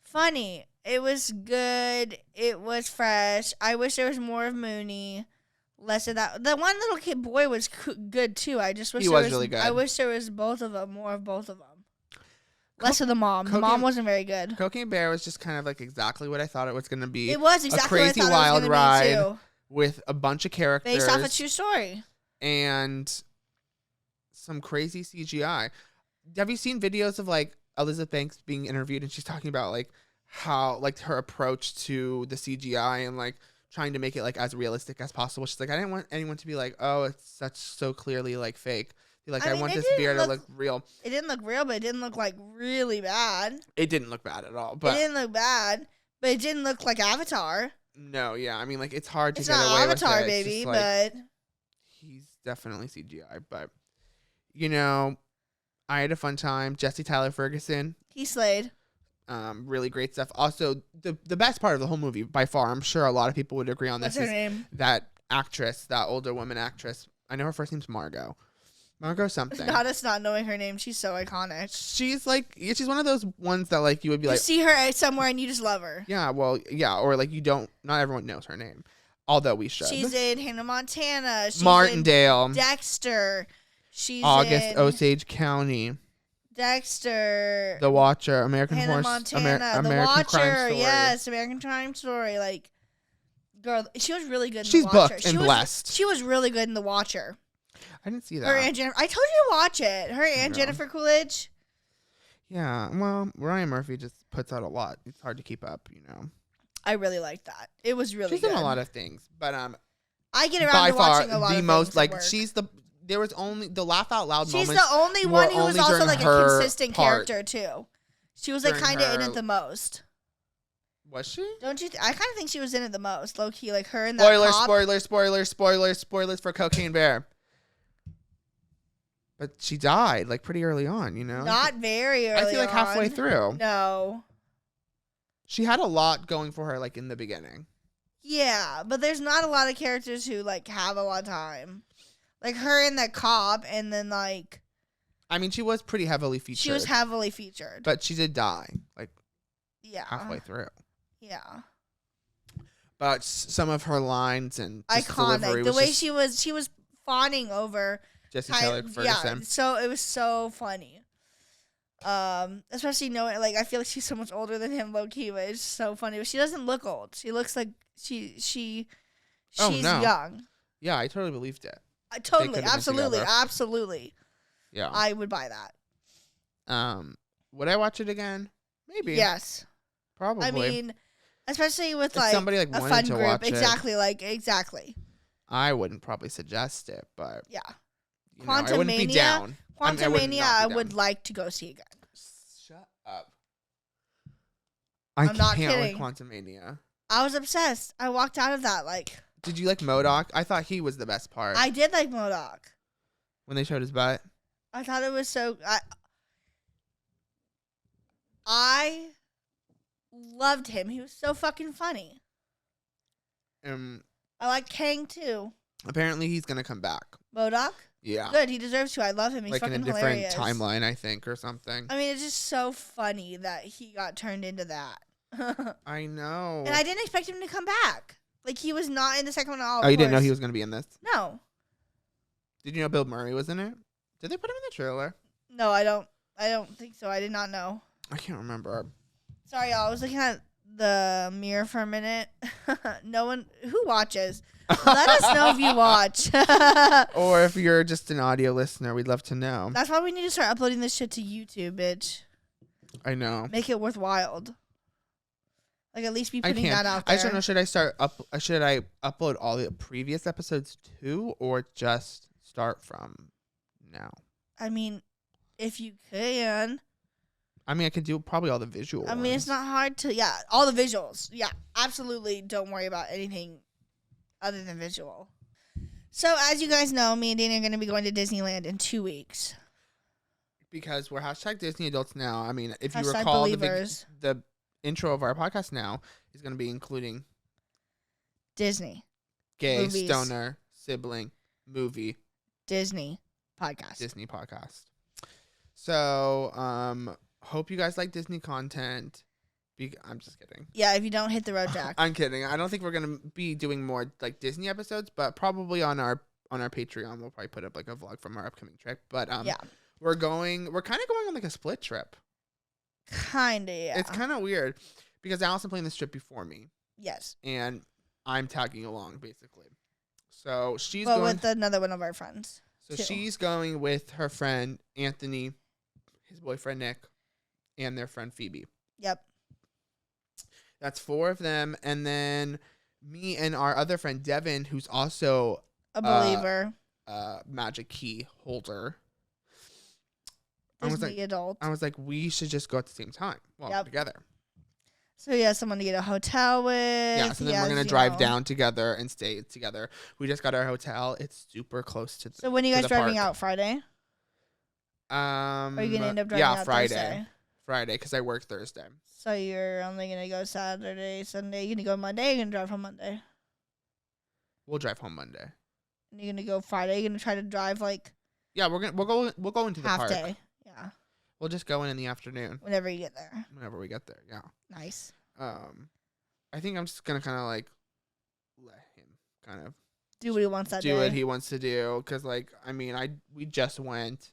funny. It was good. It was fresh. I wish there was more of Mooney, less of that. The one little kid boy was good too. I just wish he was really good. I wish there was both of them, more of both of them. Less of the mom. The mom wasn't very good. Cocaine Bear was just kind of like exactly what I thought it was going to be. It was exactly a crazy what I thought wild it was gonna be ride too. With a bunch of characters Based off a true story. And some crazy CGI. Have you seen videos of like Elizabeth Banks being interviewed and she's talking about like how like her approach to the CGI and like trying to make it like as realistic as possible? She's like, I didn't want anyone to be like, oh, it's so clearly like fake. Like, I want this beer to look real. It didn't look real, but it didn't look like really bad. It didn't look bad at all. But it didn't look bad, but it didn't look like Avatar. No, yeah. I mean, like, it's hard to it's get not away Avatar, with it. baby, just, like, but he's definitely CGI. But, you know, I had a fun time. Jesse Tyler Ferguson. He slayed. Really great stuff. Also, the best part of the whole movie, by far, I'm sure a lot of people would agree on this. What's her name? That actress, that older woman actress. I know her first name's Margot. Margot something. Not us not knowing her name. She's so iconic. She's like, she's one of those ones that like you would be like, see her somewhere and you just love her. Yeah, well, yeah, or like you don't. Not everyone knows her name, although we should. She's in Hannah Montana. She's Martindale. In Dexter. She's August in Osage County. Dexter. The Watcher. American Hannah Horse. Montana. The American Watcher. Crime Story. Yes, American Crime Story. Like, girl, she was really good. In She's The Watcher. booked and blessed. She was really good in The Watcher. I didn't see that. Her and Jennifer. I told you to watch it. Her and Jennifer Coolidge. Yeah, well, Ryan Murphy just puts out a lot. It's hard to keep up, you know. I really liked that. It was really She's good. in a lot of things, but I get around by to far watching a lot the of most things like at work. she's the. There was only the laugh out loud moments. She's the only one who was also like a consistent part. character too. She was like kind of in it the most. Was she? Don't you? I kind of think she was in it the most, low key. Like her and that spoilers for Cocaine Bear. But she died like pretty early on, you know. Not very early. I feel like halfway through. No. She had a lot going for her, like in the beginning. Yeah, but there's not a lot of characters who like have a lot of time. Like her and that cop, and then like. I mean, she was pretty heavily featured. She was heavily featured, but she did die, like. Yeah. Halfway through. Yeah. But some of her lines and iconic. The way she was fawning over. Jesse Tyler Ferguson. Yeah, so it was so funny. Especially knowing, like, I feel like she's so much older than him, low key, but it's so funny. But she doesn't look old. She looks like she's young. Yeah, I totally believed it. Totally, absolutely. Yeah, I would buy that. Would I watch it again? Maybe. Yes. Probably. I mean, especially with if like somebody like a wanted fun to group. watch Exactly. I wouldn't probably suggest it, but yeah. I wouldn't be down. Quantumania, I would like to go see again. Shut up. I'm not can't kidding. with Quantumania. I was obsessed. I walked out of that like. Did you like MODOK? I thought he was the best part I did like MODOK. when they showed his butt. I thought it was so. I loved him. He was so fucking funny. I like Kang too. Apparently he's gonna come back. MODOK? Yeah. Good. He deserves to. I love him. He's Like in fucking a different hilarious. timeline, I think, or something. I mean, it's just so funny that he got turned into that. I know. And I didn't expect him to come back. Like, he was not in the second one at all. Oh, you didn't know he was gonna be in this? No. Did you know Bill Murray was in it? Did they put him in the trailer? No, I don't think so. I did not know. I can't remember. Sorry, y'all. I was looking at the mirror for a minute. No one who watches. Let us know if you watch. Or if you're just an audio listener, we'd love to know. That's why we need to start uploading this shit to YouTube, bitch. I know. Make it worthwhile. Like, at least be putting that out there. I just don't know. Should I upload all the previous episodes too, or just start from now? I mean, if you can. I mean, I could do probably all the visual. I mean, it's not hard to. Yeah, all the visuals. Yeah, absolutely. Don't worry about anything other than visual. So, as you guys know, me and Dana are going to be going to Disneyland in 2 weeks. Because we're hashtag Disney adults now. I mean, if you Hashtag recall, believers. the intro of our podcast now is going to be including Disney. gay, Movies. stoner, sibling, movie, Disney podcast. Disney podcast. So, hope you guys like Disney content. I'm just kidding. Yeah, if you don't hit the road, Jack. I'm kidding. I don't think we're gonna be doing more like Disney episodes, but probably on our Patreon we'll probably put up like a vlog from our upcoming trip. But Yeah. we're kind of going on like a split trip. Kinda, yeah. It's kind of weird because Allison planned this trip before me, Yes. and I'm tagging along basically. So she's But going. with another one of our friends. So too. she's going with her friend Anthony, his boyfriend Nick, and their friend Phoebe. Yep. That's 4 of them, and then me and our other friend Devin, who's also A believer. magic key holder. Disney adult. I was like, we should just go at the same time. Well, Yep. together. So he has someone to get a hotel with. Yeah, so then we're going to drive down together and stay together. We just got our hotel. It's super close to the So when are you to guys the driving park. out? Friday? Are Or are you going to end up driving out Thursday? Friday, because I work Thursday. So you're only going to go Saturday, Sunday. You're going to go Monday. You're going to drive home Monday. We'll drive home Monday. And you're going to go Friday. You're going to try to drive like Yeah, we'll go into the half park. day. Yeah. We'll just go in the afternoon Whenever you get there. whenever we get there. Yeah. Nice. I think I'm just gonna kind of like let him kind of Do what he wants that do day. what he wants to do, because like I mean we just went,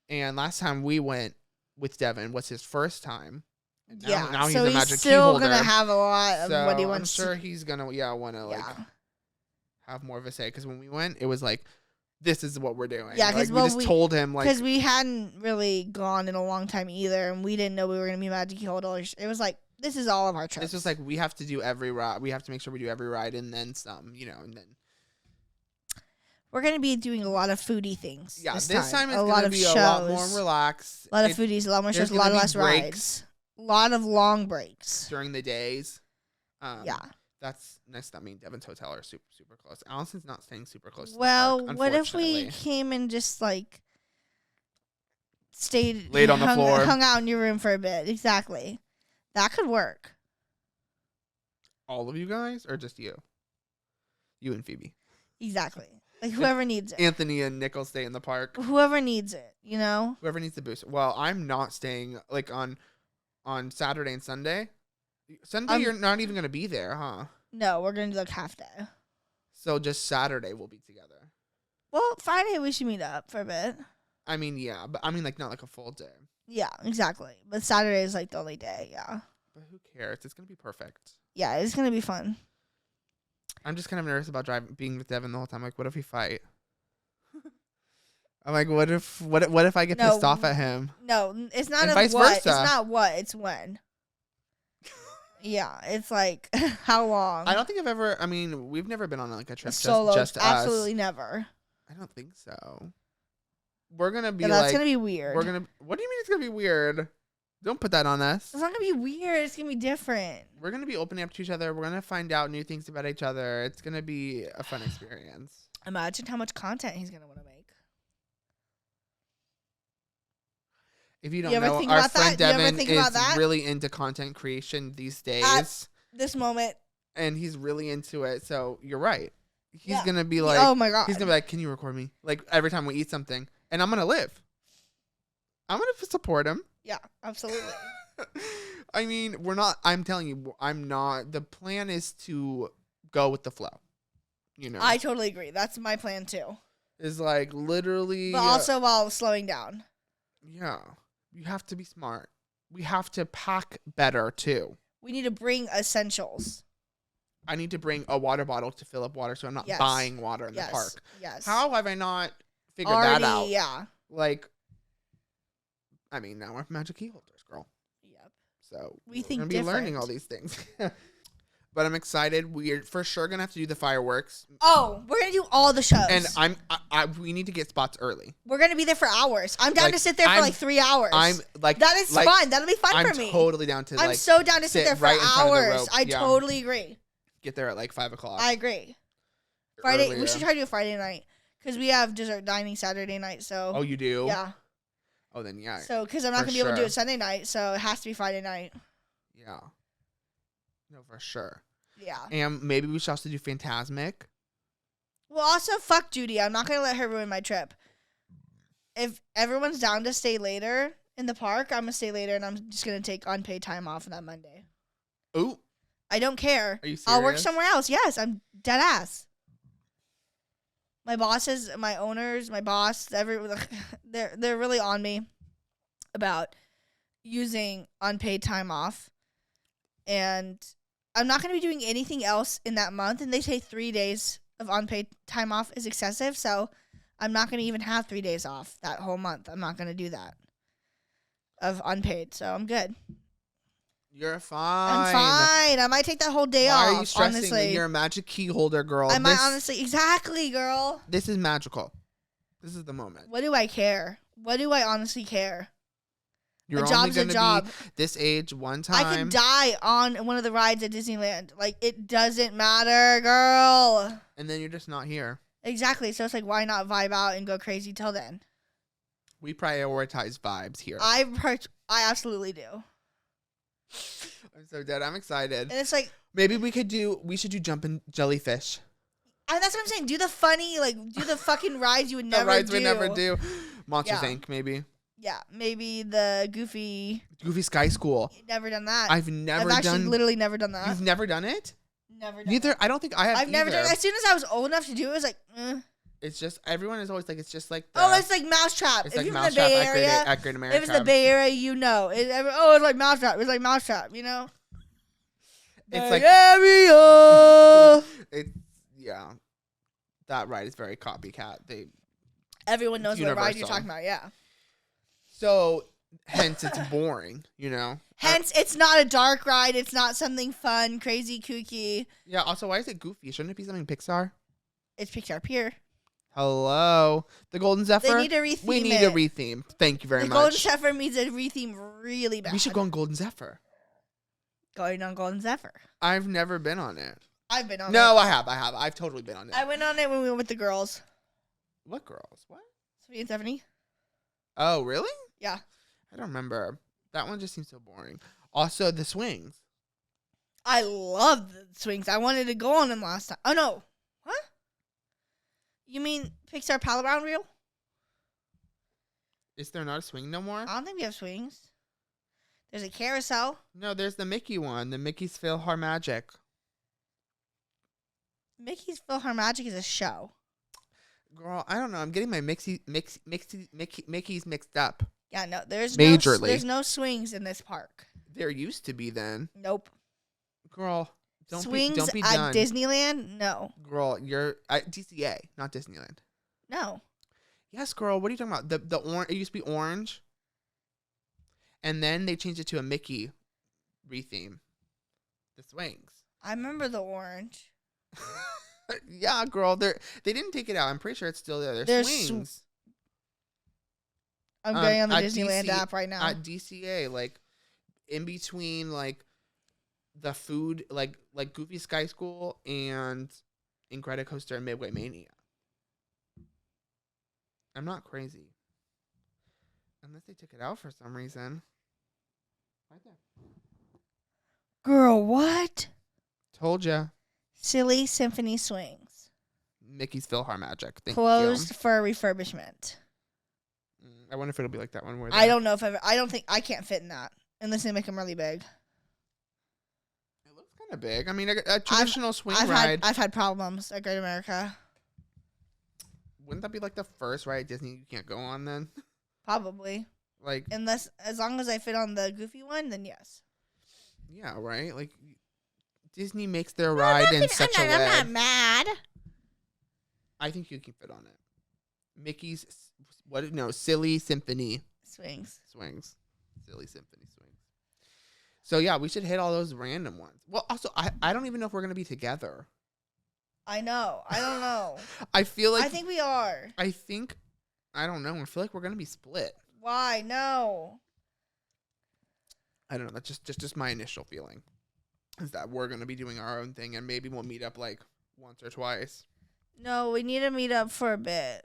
and last time we went with Devin was his first time. And now so he's a he's magic key still holder. going to have a lot of So what he wants I'm sure to. he's gonna want to like Yeah. have more of a say, because when we went, it was like, this is what we're doing. Yeah, like, 'cause, we well, just we- told him like, Because we hadn't really gone in a long time either, and we didn't know we were going to be magic key holders. It was like, this is all of our trips. it's just like we have to do every ride. We have to make sure we do every ride and then some, and then. We're going to be doing a lot of foodie things. Yeah, this time is a lot going to of be shows, a lot more relaxed. A lot of foodies, a lot more there's shows, a lot gonna be less breaks. rides. A lot of long breaks. During the days. Yeah. That's nice. I mean, Devon's hotel are super, super close. Allison's not staying super close to Well, the park, what if we unfortunately. came and just like stayed Laid on the floor. hung out in your room for a bit? Exactly. That could work. All of you guys, or just you? You and Phoebe. Exactly. Like whoever needs it. Anthony and Nick will stay in the park. Whoever needs it, you know? Whoever needs the boost. Well, I'm not staying like on Saturday and Sunday. Sunday, you're not even gonna be there, huh? No, we're gonna do like half day. So just Saturday we'll be together. Well, Friday we should meet up for a bit. I mean, yeah, but I mean like not like a full day. Yeah, exactly. But Saturday is like the only day, yeah. But who cares? It's gonna be perfect. Yeah, it's gonna be fun. I'm just kind of nervous about being with Devin the whole time. Like, what if we fight? I'm like, what if I get No. pissed off at him? No, it's not And a vice what. It's versa. not what. It's when. Yeah, it's like how long. I don't think I've ever. I mean, we've never been on like a trip Solo. just us. Absolutely never. I don't think so. We're gonna be Yeah, that's like. gonna be weird. We're gonna. What do you mean it's gonna be weird? Don't put that on us. It's not gonna be weird. It's gonna be different. We're gonna be opening up to each other. We're gonna find out new things about each other. It's gonna be a fun experience. Imagine how much content he's gonna want to make. If you don't You ever know, think our about friend that? You ever Devin think about is that? really into content creation these days, This moment. and he's really into it. So you're right. He's Yeah. gonna be like, Oh my god. he's gonna be like, can you record me? Like every time we eat something, and I'm gonna live. I'm gonna support him. Yeah, absolutely. I mean, we're not. I'm telling you, I'm not. The plan is to go with the flow. You know, I totally agree. That's my plan too. is like literally. But also while slowing down. Yeah, you have to be smart. We have to pack better too. We need to bring essentials. I need to bring a water bottle to fill up water, so I'm not Yes. buying water in Yes. the park. Yes. How have I not figured Already, that out? yeah. Like, I mean, now we're magic key holders, girl. Yep. So We we're think gonna be learning all different. these things. But I'm excited. We're for sure gonna have to do the fireworks, Oh, we're gonna do all the shows. and we need to get spots early. we're gonna be there for hours. I'm down Like, to sit there for I'm- like 3 hours. I'm like that is like, fun. That'll be fun I'm for me. totally down to I'm like so down to sit sit there for right in front of the hours. rope. I Yeah. totally agree. get there at like 5:00. I agree. Friday. earlier. We should try to do a Friday night because we have dessert dining Saturday night. So Oh, you do? yeah. Oh, then yeah. So because I'm not For gonna be able to do sure. it Sunday night, so it has to be Friday night. Yeah. No, for sure. Yeah. And maybe we should also do Phantasmic. Well, also fuck Judy. I'm not gonna let her ruin my trip. If everyone's down to stay later in the park, I'm gonna stay later, and I'm just gonna take unpaid time off on that Monday. Ooh, I don't care. are you serious? I'll work somewhere else. Yes, I'm dead ass. My bosses, my owners, my boss, they're really on me about using unpaid time off, and I'm not going to be doing anything else in that month. And they say 3 days of unpaid time off is excessive, so I'm not going to even have 3 days off that whole month. I'm not going to do that of unpaid, so I'm good. You're fine. I'm fine. I might take that whole day Why off. are you stressing? Honestly, You're a magic key holder, girl. I might honestly, exactly, girl. This is magical. This is the moment. What do I care? What do I honestly care? You're a job's a only job. gonna be this age one time. I could die on one of the rides at Disneyland. Like, it doesn't matter, girl. and then you're just not here. Exactly. So it's like, why not vibe out and go crazy till then? We prioritize vibes here. I absolutely do. I'm so dead. I'm excited. And it's like, Maybe we should do jumping jellyfish. and that's what I'm saying. Do the funny, like, do the fucking rides you would The never rides do. we never do. Monsters Yeah. Inc. Maybe. Yeah, maybe the Goofy. Goofy Sky School. Never done that. I've never I've actually done. literally never done that. You've never done it? Never done Neither. that. I don't think I have. I've never done either. it. As soon as I was old enough to do it, it was like, It's just everyone is always like it's just like. oh, it's like Mousetrap. It's if like you're from the Mousetrap Bay at Great, Area, at Great America. if it's the Bay Area, you know. It's like Mousetrap. It's like Mousetrap, you know? It's like Area. yeah. That ride is very copycat. Everyone knows what ride you're Universal. talking about, yeah. So hence it's boring, you know. Hence, it's not a dark ride. It's not something fun, crazy, kooky. Yeah. Also, why is it Goofy? Shouldn't it be something Pixar? It's Pixar Pier. Hello, the Golden Zephyr. They need to retheme We need it. a retheme. Thank you very The much. Golden Zephyr needs a retheme really bad. We should go on Golden Zephyr. Going on Golden Zephyr. I've never been on it. I've been on it. No, I have. I've totally been on it. I went on it when we went with the girls. What girls? What? Sophie and Stephanie. Oh, really? Yeah. I don't remember. That one just seems so boring. Also, the swings. I love the swings. I wanted to go on them last time. Oh, no. What? You mean Pixar Pal Around Reel? Is there not a swing no more? I don't think we have swings. There's a carousel. No, there's the Mickey one. The Mickey's PhilharMagic. Mickey's PhilharMagic is a show. Girl, I don't know. I'm getting my Mickey's mixed up. Yeah, no, there's Majorly. there's no swings in this park. There used to be then. Nope. Girl, don't Swings be at done. Disneyland? No. Girl, you're at DCA, not Disneyland. No. Yes, girl. What are you talking about? The orange. It used to be orange, and then they changed it to a Mickey retheme. The swings. I remember the orange. Yeah, girl. They didn't take it out. I'm pretty sure it's still there. There's swings I'm going on the at Disneyland DC app right now. at DCA. Like in between like the food, like Goofy Sky School and Incredicoaster and Midway Mania. I'm not crazy. Unless they took it out for some reason. Right there. Girl, what? Told ya. Silly Symphony Swings. Mickey's PhilharMagic. Thank Closed you. for refurbishment. I wonder if it'll be like that one where I don't know if I don't think I can't fit in that unless they make them really big. It looks kind of big. I mean, a traditional swing ride. I've had problems at Great America. Wouldn't that be like the first ride at Disney you can't go on then? Probably. Like, As long as I fit on the Goofy one, then yes. yeah, right? Like, Disney makes their ride in such a way. I'm not mad. I think you can fit on it. Mickey's, Silly Symphony Swings. Swings. Silly Symphony Swings. So, yeah, we should hit all those random ones. Well, also, I don't even know if we're going to be together. I know. I don't know. I feel like. I think we are. I don't know. I feel like we're going to be split. Why? No. I don't know. That's just my initial feeling. Is that we're going to be doing our own thing and maybe we'll meet up like once or twice. No, we need to meet up for a bit.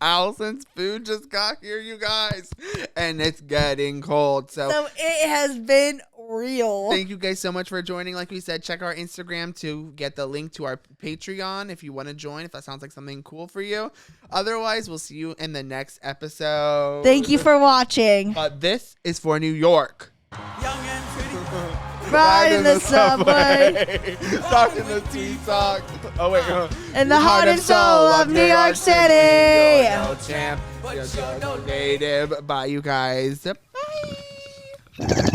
Allison's food just got here, you guys. And it's getting cold. So it has been real. Thank you guys so much for joining. Like we said, check our Instagram to get the link to our Patreon if you want to join, if that sounds like something cool for you. Otherwise, we'll see you in the next episode. Thank you for watching. This is for New York. Young and pretty. Ride in the subway. Talking the T-Talk. Oh, wait. In the heart and soul of New York City. Yo, champ. Yo, native. Bye, you guys. Bye.